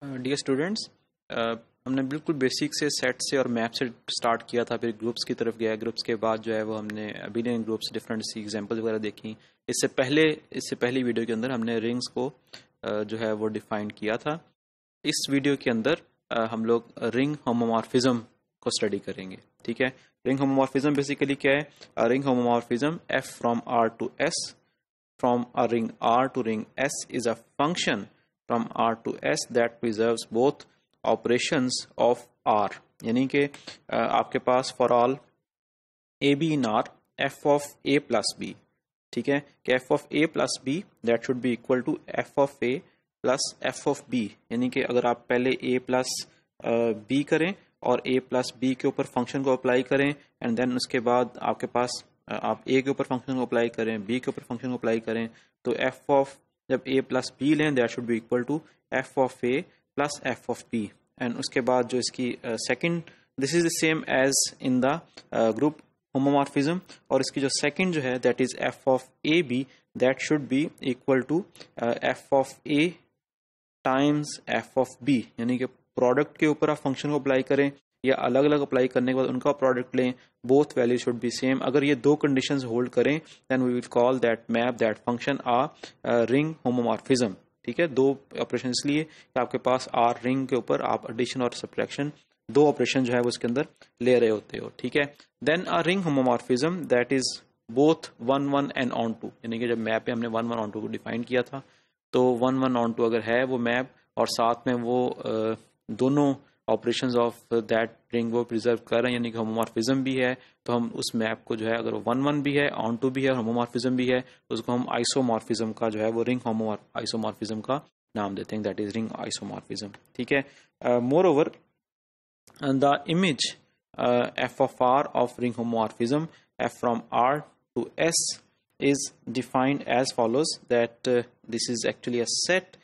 Dear students, हमने बिल्कुल basic से सेट से और मैप से स्टार्ट किया था, फिर ग्रुप्स की तरफ गया। ग्रुप्स के बाद जो है वो हमने अबिलियन ग्रुप्स, डिफरेंट सी एग्जांपल्स वगैरह देखी। इससे पहली वीडियो के अंदर हमने रिंग्स को जो है वो डिफाइन किया था। इस वीडियो के अंदर हम लोग रिंग होमोमॉर्फिज्म को स्टडी करेंगे। ठीक है, रिंग होमोमॉर्फिज्म बेसिकली क्या है? Ring homomorphism F from R to S from a ring R to ring S is a function from R to S that preserves both operations of R। यानी कि आपके पास for all a b in R f of a plus b, ठीक है, कि f of a plus b that should be equal to f of a plus f of b। यानी कि अगर आप पहले a plus b करें और a plus b के ऊपर फंक्शन को अप्लाई करें एंड देन उसके बाद आपके पास आप a के ऊपर फंक्शन को अप्लाई करें, b के ऊपर फंक्शन को अप्लाई करें, तो f ऑफ जब a प्लस b लें that should be equal to f of a plus f of b। And उसके बाद जो इसकी second, this is the same as in the group homomorphism, और इसकी जो सेकंड जो है that is f of a b that should be equal to f of a times f of b। यानी कि प्रोडक्ट के ऊपर आप फंक्शन को अप्लाई करें या अलग अलग अप्लाई करने के बाद उनका प्रोडक्ट लें, both value should be same. अगर ये दो कंडीशंस होल्ड करें then we will call that map that function a ring homomorphism. ठीक है, दो ऑपरेशन इसलिए कि आपके पास आर रिंग के ऊपर आप एडिशन और सब्ट्रैक्शन दो ऑपरेशन जो है वो उसके अंदर ले रहे होते हो। ठीक है, then a ring homomorphism that is both 1 1 and onto. यानी कि जब मैप पे हमने 1 1 ऑन टू को डिफाइन किया था, तो 1 1 ऑन टू अगर है वो मैप और साथ में वो दोनों ऑपरेशंस ऑफ दैट रिंग वो प्रिजर्व कर रहे हैं, यानी कि होमोमॉर्फिज्म भी है, तो हम उस मैप को जो है अगर 1 1 भी है, ऑन टू भी है, होमोमॉर्फिज्म भी है, तो उसको हम आइसोमॉर्फिज्म का जो है वो रिंग आइसोमॉर्फिज्म का नाम देते हैं, दैट इज रिंग आइसोमॉर्फिज्म। ठीक है, more over the image f of r of ring homomorphism f from r to s is defined as follows, that this is actually a set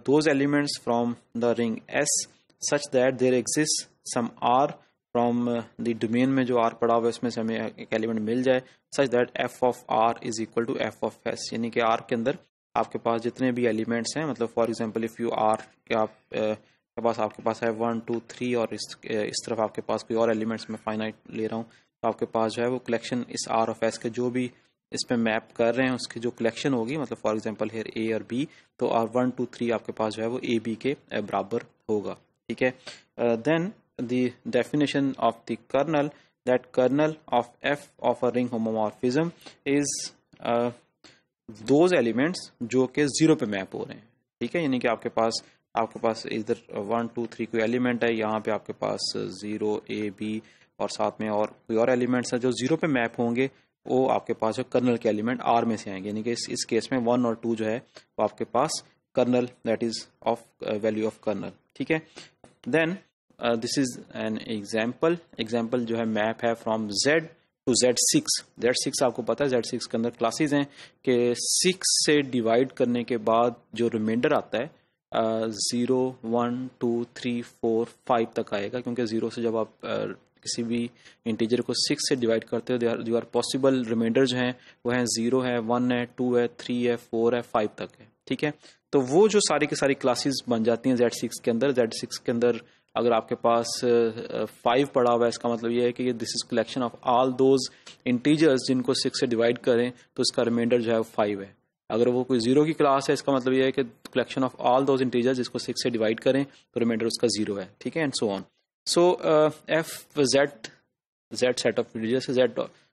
those elements from the ring S such that there exists some R from the domain में जो R पड़ा हुआ है उसमें से हमें एक element मिल जाए, such that f of R is equal to f of S। यानी कि R के अंदर आपके पास जितने भी एलिमेंट्स हैं, मतलब for example if you R के आपके पास है 1 2 3 और इस तरफ आपके पास कोई और एलिमेंट्स में फाइनाइट ले रहा हूँ, तो आपके पास जो है वो कलेक्शन इस R of S के जो भी इस पे मैप कर रहे हैं उसकी जो कलेक्शन होगी, मतलब फॉर एग्जांपल हेयर A और B, तो R1 2 3 आपके पास जो है वो A B के बराबर होगा। ठीक है, then the definition of the kernel, that kernel of F of a ring homomorphism is those elements जो कि जीरो पे मैप हो रहे हैं। ठीक है, यानी कि आपके पास इधर 1 2 3 कोई एलिमेंट है, यहाँ पे आपके पास 0 A B और साथ में और कोई और एलिमेंट्स है जो जीरो पे मैप होंगे, वो आपके पास जो कर्नल के एलिमेंट आर में से आएंगे। यानी कि इस केस में 1 और 2 जो है वो आपके पास kernel that is of value of kernel. ठीक है, then this is an example जो है मैप है from Z to Z6। Z6 आपको पता है Z6 के अंदर क्लासेस हैं कि 6 से डिवाइड करने के बाद जो रिमाइंडर आता है 0 1 2 3 4 5 तक आएगा, क्योंकि 0 से जब आप किसी भी इंटीजर को 6 से डिवाइड करते हो जो आर पॉसिबल रिमाइंडर जो हैं वो हैं 0 है, 1 है, 2 है, 3 है, 4 है, 5 तक है। ठीक है, तो वो जो सारी की सारी क्लासेस बन जाती हैं Z6 के अंदर। Z6 के अंदर अगर आपके पास 5 पड़ा हुआ है, इसका मतलब ये है कि this is collection of all those integers जिनको 6 से डिवाइड करें तो उसका रिमाइंडर जो है वो 5 है। अगर वो कोई 0 की क्लास है, इसका मतलब ये है कि collection of all those integers जिसको 6 से डिवाइड करें तो रिमाइंडर उसका 0 है। ठीक है, and so on. So f z set of integers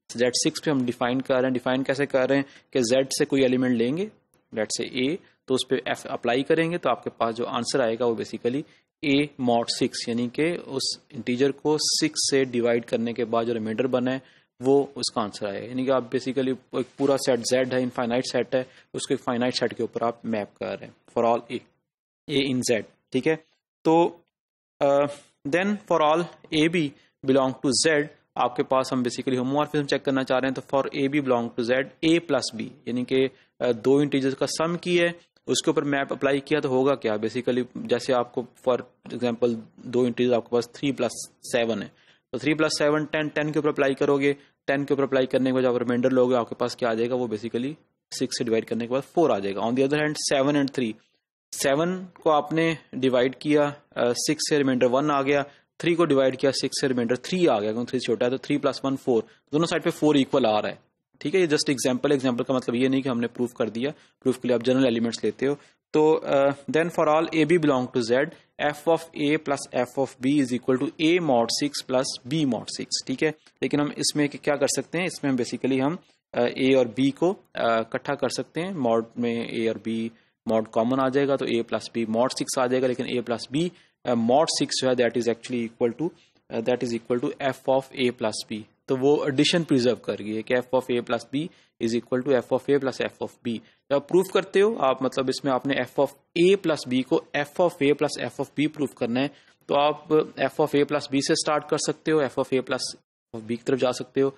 Z6 पे हम डिफाइन कर रहे हैं। डिफाइन कैसे कर रहे हैं कि Z से कोई एलिमेंट लेंगे, लेट से A, तो उस पर f अप्लाई करेंगे तो आपके पास जो आंसर आएगा वो बेसिकली A mod 6, यानी कि उस इंटीजर को 6 से डिवाइड करने के बाद जो रिमाइंडर बना है वो उसका आंसर आएगा। यानी कि आप बेसिकली एक पूरा सेट Z है, इनफाइनाइट सेट है, उसको एक फाइनाइट सेट के ऊपर आप मैप कर रहे हैं for all A in Z। ठीक है, तो then for all a b belong to Z आपके पास हम बेसिकली होमोमॉर्फिज्म चेक करना चाह रहे हैं, तो for a b belong to Z A plus b, यानी कि दो इंटीजर्स का सम की है उसके ऊपर मैप अप्लाई किया तो होगा क्या, बेसिकली जैसे आपको फॉर एग्जांपल दो इंटीजर आपके पास 3 + 7 है, तो 3 + 7 10, 10 के ऊपर अप्लाई करोगे, 10 के ऊपर अप्लाई करने के बाद जब रिमाइंडर लोगे आपके पास क्या आ जाएगा, वो बेसिकली 6 से डिवाइड करने के बाद 4 आ जाएगा। On the other hand 7 and 3 7 को आपने डिवाइड किया 6 से, रिमाइंडर 1 आ गया। 3 को डिवाइड किया 6 से, रिमाइंडर 3 आ गया, क्योंकि 3 छोटा है तो 3 + 1 4, दोनों साइड पे 4 इक्वल आ रहा है। ठीक है, ये जस्ट एग्जांपल का मतलब ये नहीं कि हमने प्रूफ कर दिया, प्रूफ के लिए आप जनरल एलिमेंट्स लेते हो। तो then for all a b belong to Z, f of a plus f of B is equal to a mod 6 plus b mod 6। ठीक है, लेकिन हम इसमें क्या कर सकते हैं, इसमें हम बेसिकली हम ए और बी को इकट्ठा कर सकते हैं। मॉड में ए और बी मॉड कॉमन आ जाएगा तो ए प्लस बी मॉड 6 आ जाएगा, लेकिन ए प्लस बी मॉड 6 जो है that is actually equal to F of a plus b. तो वो एडिशन प्रिजर्व कर रही है कि f of a plus b is equal to F of a plus f of b. जब आप प्रूफ करते हो आप, मतलब इसमें आपने f of a plus b को f of a plus f of b proof करना है, तो आप f of a plus b से स्टार्ट कर सकते हो, f of a plus of b की तरफ जा सकते हो,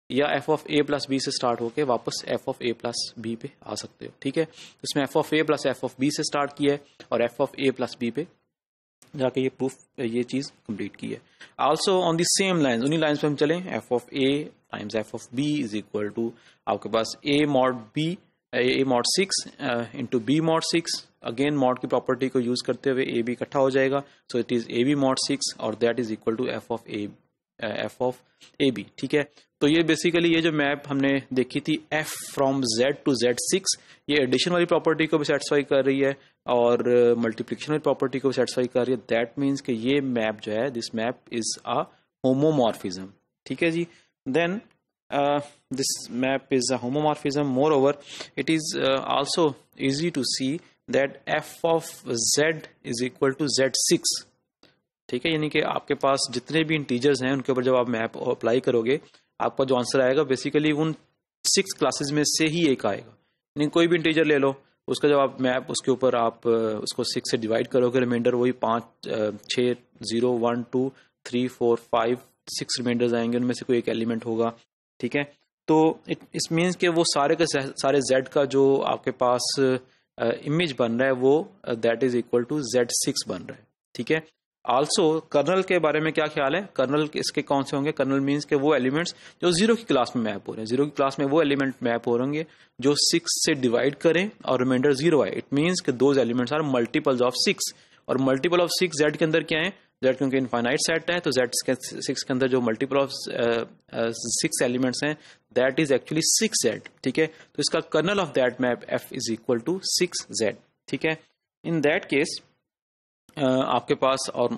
या f of a plus b से स्टार्ट होके वापस f of a plus b पे आ सकते हो। ठीक है, तो इसमें f of a plus f of b से स्टार्ट किया है और f of a plus b पे जाके ये प्रूफ, ये चीज कंप्लीट की है। Also on the same lines, उन्हीं लाइंस पे हम चलें, F of A times F of B is equal to आपके पास A mod 6 into B mod 6। Again mod की प्रॉपर्टी को यूज करते हुए ए बी इकट्ठा हो जाएगा, so it is A B mod 6 और that is equal to F of A B. ठीक है, तो ये बेसिकली ये जो मैप हमने देखी थी F from Z to Z6, ये एडिशन वाली प्रॉपर्टी को भी सेटिस्फाई कर रही है और मल्टीप्लिकेशन वाली प्रॉपर्टी को भी सेटिस्फाई कर रही है। दैट मीन्स कि ये मैप जो है, this map is a homomorphism. ठीक है जी, then this map is a homomorphism. Moreover it is also easy to see that F of Z is equal to Z6। ठीक है, यानी कि आपके पास जितने भी इंटीजर्स हैं उनके ऊपर जब आप मैप अप्लाई करोगे, आपका जो आंसर आएगा बेसिकली उन 6 क्लासेस में से ही एक आएगा। यानी कोई भी इंटीजर ले लो, उसका जब आप मैप उसके ऊपर आप उसको 6 से डिवाइड करोगे, रिमाइंडर वही 5 6 0 1 2 3 4 5 6 रिमाइंडर्स आएंगे, उनमें से कोई एक एलिमेंट होगा। ठीक है, तो इट मीन्स कि वो सारे के सारे जेड का जो आपके पास इमेज बन रहा है वो that is equal to Z6 बन रहा है। ठीक है, आल्सो कर्नल के बारे में क्या ख्याल है, कर्नल इसके कौन से होंगे? कर्नल मीन्स के वो एलिमेंट्स जो 0 की क्लास में मैप हो रहे हैं। 0 की क्लास में वो एलिमेंट मैप हो रहेंगे जो 6 से डिवाइड करें और रिमाइंडर 0 आए। इट मीन्स कि those elements are multiples of 6, और मल्टीपल ऑफ 6 जेड के अंदर क्या है? जेड क्योंकि इनफाइनाइट सेट है, तो जेड 6 के अंदर जो मल्टीपल ऑफ 6 एलिमेंट्स हैं दैट इज एक्चुअली 6Z। ठीक है, तो इसका kernel of that map f is equal to 6Z। ठीक है, इन दैट केस आपके पास और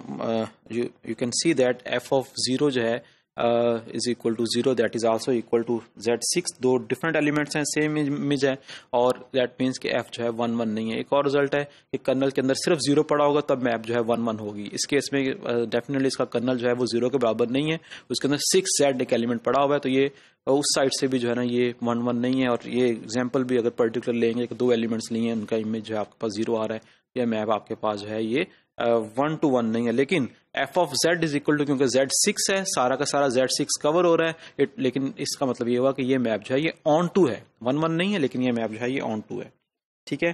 you can see that F of 0 जो है is equal to 0, that is also equal to Z6। दो डिफरेंट एलिमेंट्स हैं, सेम इमेज है, और दैट मीन्स कि एफ जो है 1 1 नहीं है। एक और रिजल्ट है कि कर्नल के अंदर सिर्फ 0 पड़ा होगा तब मैप जो है 1 1 होगी। इस केस में डेफिनेटली इसका कर्नल जो है वो 0 के बराबर नहीं है, उसके अंदर 6Z एक एलिमेंट पड़ा हुआ है, तो ये उस साइड से भी जो है ना ये 1 1 नहीं है। और ये एग्जाम्पल भी अगर पर्टिकुलर लेंगे कि 2 एलिमेंट्स लिए हैं, उनका इमेज जो है आपके पास 0 आ रहा है, यह मैप आपके पास जो है ये 1 to 1 नहीं है। लेकिन f of Z is equal to, क्योंकि Z6 है, सारा का सारा Z6 कवर हो रहा है, लेकिन इसका मतलब ये हुआ कि ये मैप जो है ये ऑन टू है, 1 1 नहीं है, लेकिन ये मैप जो है ये ऑन टू है। ठीक है,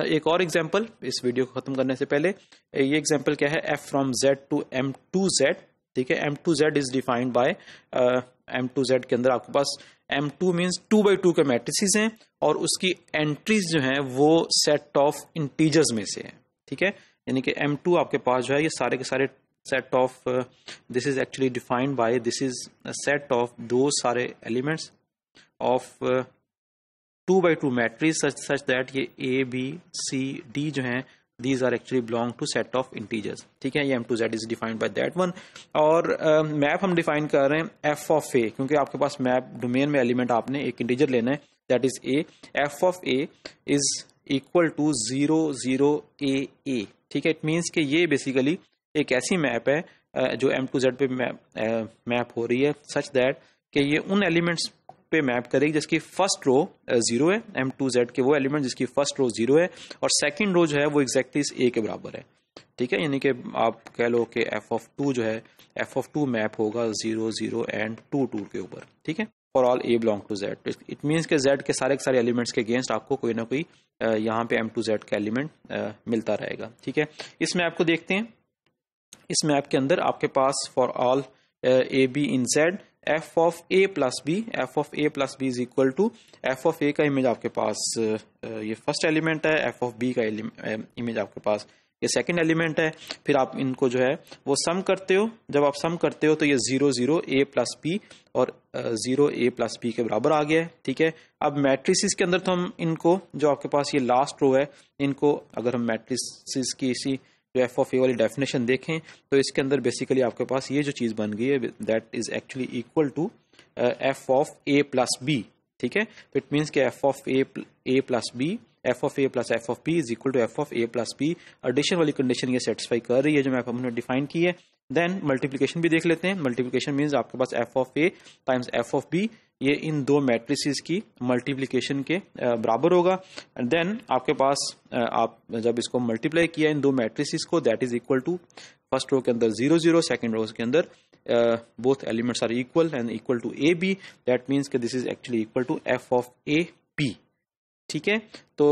एक और एग्जाम्पल इस वीडियो को खत्म करने से पहले, ये एग्जाम्पल क्या है? F from Z to M2Z। ठीक है, M2Z is defined bye M2Z के अंदर आपके पास M2 मीन्स 2x2 के मैट्रिसेस हैं, और उसकी एंट्रीज जो हैं वो सेट ऑफ इंटीजर्स में से है। ठीक है, यानी कि M2 आपके पास जो है ये सारे के सारे set of, this is actually defined by, this is set of दो सारे elements of 2x2 matrix such that ये A B C D जो हैं these are actually belong to set of integers। ठीक है, ये M2Z is defined by that one। और map हम डिफाइन कर रहे हैं f of A, क्योंकि आपके पास मैप डोमेन में एलिमेंट आपने एक इंटीजर लेना है that is A। f of A is equal to 0 0 A। ठीक है, इट मीन्स कि ये बेसिकली एक ऐसी मैप है जो M2Z पे मैप हो रही है सच दैट कि ये उन एलिमेंट्स पे मैप करेगी जिसकी फर्स्ट रो 0 है, M2Z के वो एलिमेंट जिसकी फर्स्ट रो 0 है, और सेकंड रो जो है वो एग्जैक्टली इस A के बराबर है। ठीक है, यानी कि आप कह लो कि f of 2 जो है f of 2 मैप होगा 0 0 एंड 2 2 के ऊपर। ठीक है, for all A belong to Z। It means के Z के सारे एलिमेंट्स के अगेंस्ट आपको कोई ना कोई यहाँ पे M2Z का एलिमेंट मिलता रहेगा। ठीक है, इस मैप को देखते हैं। इस मैप के अंदर आपके पास for all A B in Z f of a plus b, f of a plus b is equal to F of a का इमेज आपके पास ये फर्स्ट एलिमेंट है, एफ ऑफ बी का इमेज आपके पास ये सेकंड एलिमेंट है। फिर आप इनको जो है वो सम करते हो, जब आप सम करते हो तो ये 0 0 ए प्लस बी और 0 ए प्लस बी के बराबर आ गया है, ठीक है। अब मैट्रिसेस के अंदर तो हम इनको जो आपके पास ये लास्ट रो है, इनको अगर हम मैट्रिसेस की इसी जो एफ ऑफ ए वाली डेफिनेशन देखें तो इसके अंदर बेसिकली आपके पास ये जो चीज बन गई है that is actually equal to F of a plus b, ठीक है। तो इट मीन्स कि f of a plus b, f of a plus f of B is equal to F of a plus b. Addition वाली condition ये satisfy कर रही है जो मैं हमने डिफाइन की है। देन मल्टीप्लिकेशन भी देख लेते हैं। मल्टीप्लिकेशन मीन्स आपके पास f of A times F of b, ये इन दो मैट्रिसेस की मल्टीप्लिकेशन के बराबर होगा। एंड देन आपके पास आप जब इसको मल्टीप्लाई किया इन दो मैट्रिसेस को, that is equal to first row के अंदर 0 0, सेकंड रो के अंदर both elements are equal and equal to a b, that means कि this is actually equal to F of a p, ठीक है। तो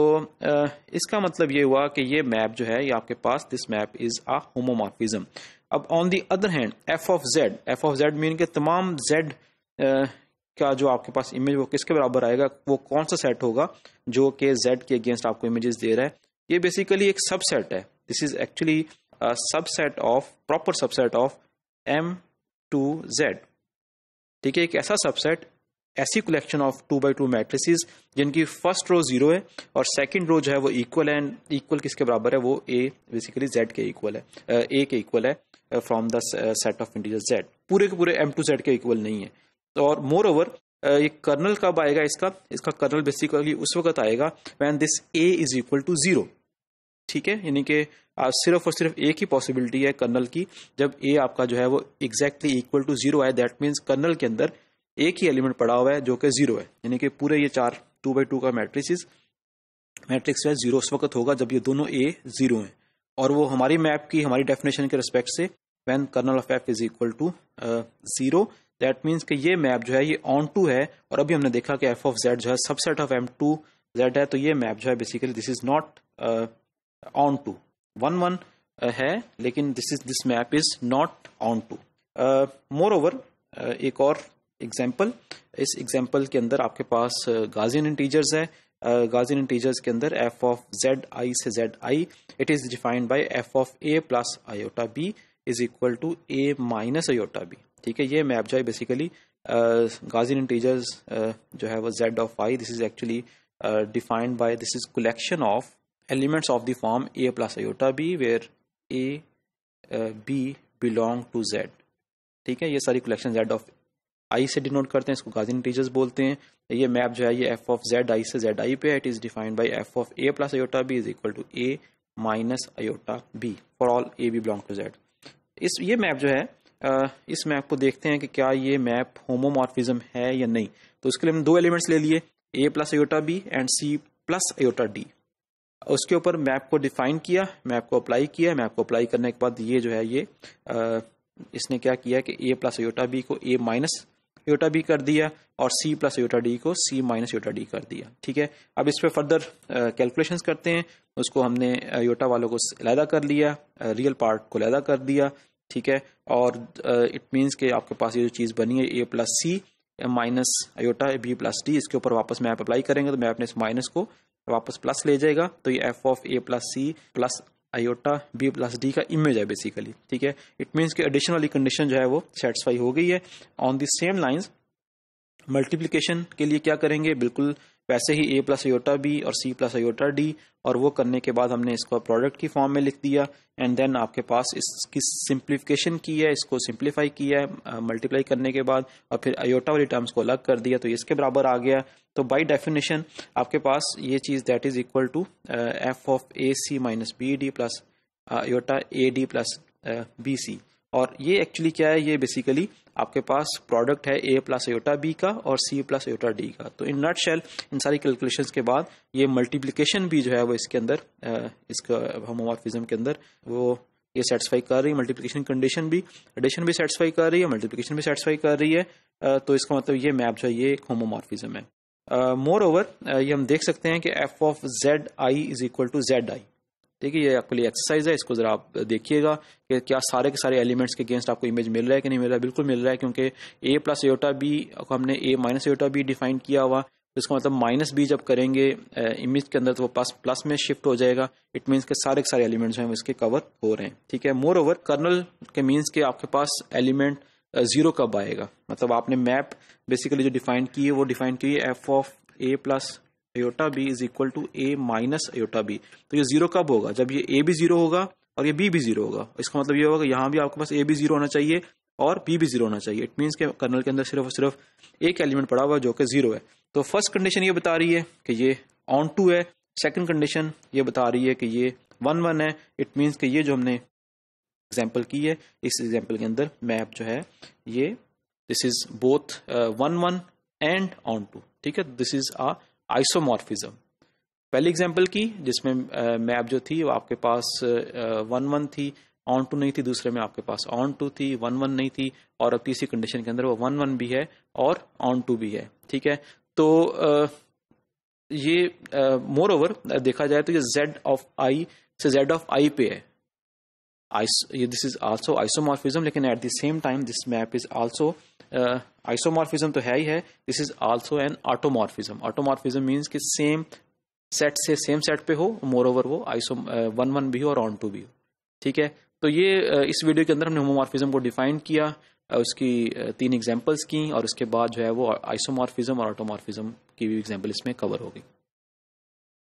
इसका मतलब ये हुआ कि ये मैप जो है ये आपके पास this map is a homomorphism. अब on the other hand f of z mean के तमाम जेड का जो आपके पास इमेज वो किसके बराबर आएगा, वो कौन सा सेट होगा जो कि जेड के अगेंस्ट आपको इमेजेस दे रहा है। ये बेसिकली एक सबसेट है, this is actually subset of proper subset of M two Z, ठीक है। एक ऐसा सबसेट, ऐसी कलेक्शन ऑफ 2 by 2 मैट्रिसेस जिनकी फर्स्ट रो 0 है और सेकंड रो जो है वो इक्वल है, एंड इक्वल किसके बराबर है, वो ए बेसिकली जेड के इक्वल है, ए के इक्वल है from the set of integer Z, पूरे के पूरे एम टू जेड के इक्वल नहीं है। तो और मोर ओवर ये कर्नल कब आएगा इसका कर्नल बेसिकली उस वक्त आएगा when this a is equal to 0, ठीक है। यानी कि सिर्फ और सिर्फ एक ही पॉसिबिलिटी है कर्नल की, जब ए आपका जो है वो एग्जैक्टली इक्वल टू 0 है, दैट मीन्स कर्नल के अंदर एक ही एलिमेंट पड़ा हुआ है जो कि 0 है। यानी कि पूरे ये 4 2 by 2 का मैट्रिक्स है 0 उस वक्त होगा जब ये दोनों ए 0 हैं। और वो हमारी मैप की हमारी डेफिनेशन के रिस्पेक्ट से when kernel of f is equal to 0, that means कि ये मैप जो है ये ऑन टू है। और अभी हमने देखा कि एफ ऑफ जेड जो है subset of M two Z है, तो ये मैप जो है basically this is not onto 1 1 है, लेकिन this map is not onto. Moreover एक और एग्जाम्पल, इस एग्जाम्पल के अंदर आपके पास गाजियन इंटीजर्स है। गाजियन इंटीजर्स के अंदर एफ ऑफ जेड आई से Z i it is defined by f of a plus iota b is equal to a minus iota b, ठीक है। ये मैप जो है बेसिकली गाजियन इंटीजर्स जो है वो Z of i, this is actually defined by this is collection of elements of the form a plus iota b where a b belong to Z, ठीक है। ये सारी कलेक्शन जेड ऑफ आई से denote करते हैं, इसको गाजियन इंटीजर्स बोलते हैं। ये मैप जो है ये एफ ऑफ जेड आई से जेड आई पे है, it is defined by f of a plus iota b is equal to a minus iota b for all a b belong to Z. ये map जो है इस map को देखते हैं कि क्या ये मैप होमोमॉर्फिज्म है या नहीं। तो उसके लिए हम दो एलिमेंट्स ले लिए, a plus iota b and c plus iota d. उसके ऊपर मैप को डिफाइन किया, मैप को अप्लाई किया, मैप को अप्लाई करने के बाद ये जो है ये इसने क्या किया कि ए प्लस आयोटा बी को ए माइनस आयोटा बी कर दिया और सी प्लस आयोटा डी को सी माइनस आयोटा डी कर दिया, ठीक है। अब इस पे फर्दर कैलकुलेशंस करते हैं। उसको हमने आयोटा वालों को अलहदा कर लिया, रियल पार्ट को अलहदा कर दिया, ठीक है। और इट मीन्स कि आपके पास ये जो चीज़ बनी है a plus c minus iota b plus d, इसके ऊपर वापस मैप अप्लाई करेंगे तो मैप ने इस माइनस को वापस प्लस ले जाएगा। तो ये f of a plus c plus iota b plus d का इमेज है बेसिकली, ठीक है। इट मीन्स कि एडिशन वाली कंडीशन जो है वो सेटिस्फाई हो गई है। On the same lines multiplication के लिए क्या करेंगे, बिल्कुल वैसे ही ए प्लस आयोटा बी और सी प्लस आयोटा डी, और वो करने के बाद हमने इसको प्रोडक्ट की फॉर्म में लिख दिया एंड देन आपके पास इसकी सिंप्लीफिकेशन की है, इसको सिंप्लीफाई किया है मल्टीप्लाई करने के बाद, और फिर आयोटा वाली टर्म्स को अलग कर दिया तो इसके बराबर आ गया। तो बाय डेफिनेशन आपके पास ये चीज़ that is equal to F of a c minus b d plus iota a d plus b c. और ये एक्चुअली क्या है, ये बेसिकली आपके पास प्रोडक्ट है ए प्लस आयोटा बी का और सी प्लस आयोटा डी का। तो इन नटशेल इन सारी कैलकुलेशंस के बाद ये मल्टीप्लिकेशन भी जो है वो इसके अंदर इसका होमोमॉर्फिज्म के अंदर वो ये सेटिस्फाई कर रही है, मल्टीप्लिकेशन कंडीशन भी, एडिशन भी सेटिस्फाई कर रही है, मल्टीप्लिकेशन भी सेटिस्फाई कर रही है। तो इसका मतलब ये मैप जो है ये एक होमोमॉर्फिज्म है। मोर ओवर ये हम देख सकते हैं कि f of Z i is equal to Z i, ठीक है, ये आपके लिए एक्सरसाइज है, इसको जरा आप देखिएगा कि क्या सारे के सारे एलिमेंट्स के अगेंस्ट आपको इमेज मिल रहा है कि नहीं मिल रहा है। बिल्कुल मिल रहा है, क्योंकि a प्लस एयोटा बी हमने a minus iota b define किया हुआ, तो इसका मतलब माइनस बी जब करेंगे इमेज के अंदर तो वो प्लस में शिफ्ट हो जाएगा। इट मीन्स के सारे एलिमेंट्स हैं वो इसके कवर हो रहे हैं। ठीक है, मोर ओवर कर्नल के मीन्स के आपके पास एलिमेंट जीरो कब आएगा, मतलब आपने मैप बेसिकली जो डिफाइन की है वो डिफाइन की है f of a plus iota b is equal to a minus iota b. तो ये जीरो कब होगा, जब ये ए भी जीरो होगा और ये बी भी जीरो होगा। इसका मतलब ये होगा यहाँ भी आपके पास ए भी जीरो होना चाहिए और बी भी जीरो होना चाहिए। इट मीन्स के कर्नल के अंदर सिर्फ और सिर्फ एक एलिमेंट पड़ा हुआ है जो कि जीरो है। तो फर्स्ट कंडीशन ये बता रही है कि ये ऑन टू है, सेकंड कंडीशन ये बता रही है कि ये 1 1 है। इट मीन्स कि ये जो हमने एग्जाम्पल की है, इस एग्जाम्पल के अंदर मैप जो है ये this is both 1 1 and onto. ठीक है, दिस इज अ आइसोमॉर्फिज्म। पहली एग्जाम्पल की जिसमें मैप जो थी वो आपके पास 1 1 थी, ऑन टू नहीं थी। दूसरे में आपके पास ऑन टू थी, 1 1 नहीं थी। और अब तीसरी कंडीशन के अंदर वो 1 1 भी है और ऑन टू भी है। ठीक है, तो ये मोर ओवर देखा जाए तो ये z ऑफ i से z ऑफ i पे है। दिस इज आल्सो आइसोमॉर्फिज्म, लेकिन at the same time this map is also isomorphism तो है ही है, this is also an automorphism. Automorphism means कि सेम सेट से सेम सेट पे हो, मोर ओवर वो 1 1 भी हो और ऑन टू भी हो। ठीक है, तो ये इस वीडियो के अंदर हमने होमोमॉर्फिज्म को डिफाइन किया, उसकी 3 एग्जांपल्स की, और उसके बाद जो है वो आइसोमॉर्फिज्म और ऑटोमॉर्फिज्म की भी एग्जांपल इसमें कवर हो गई।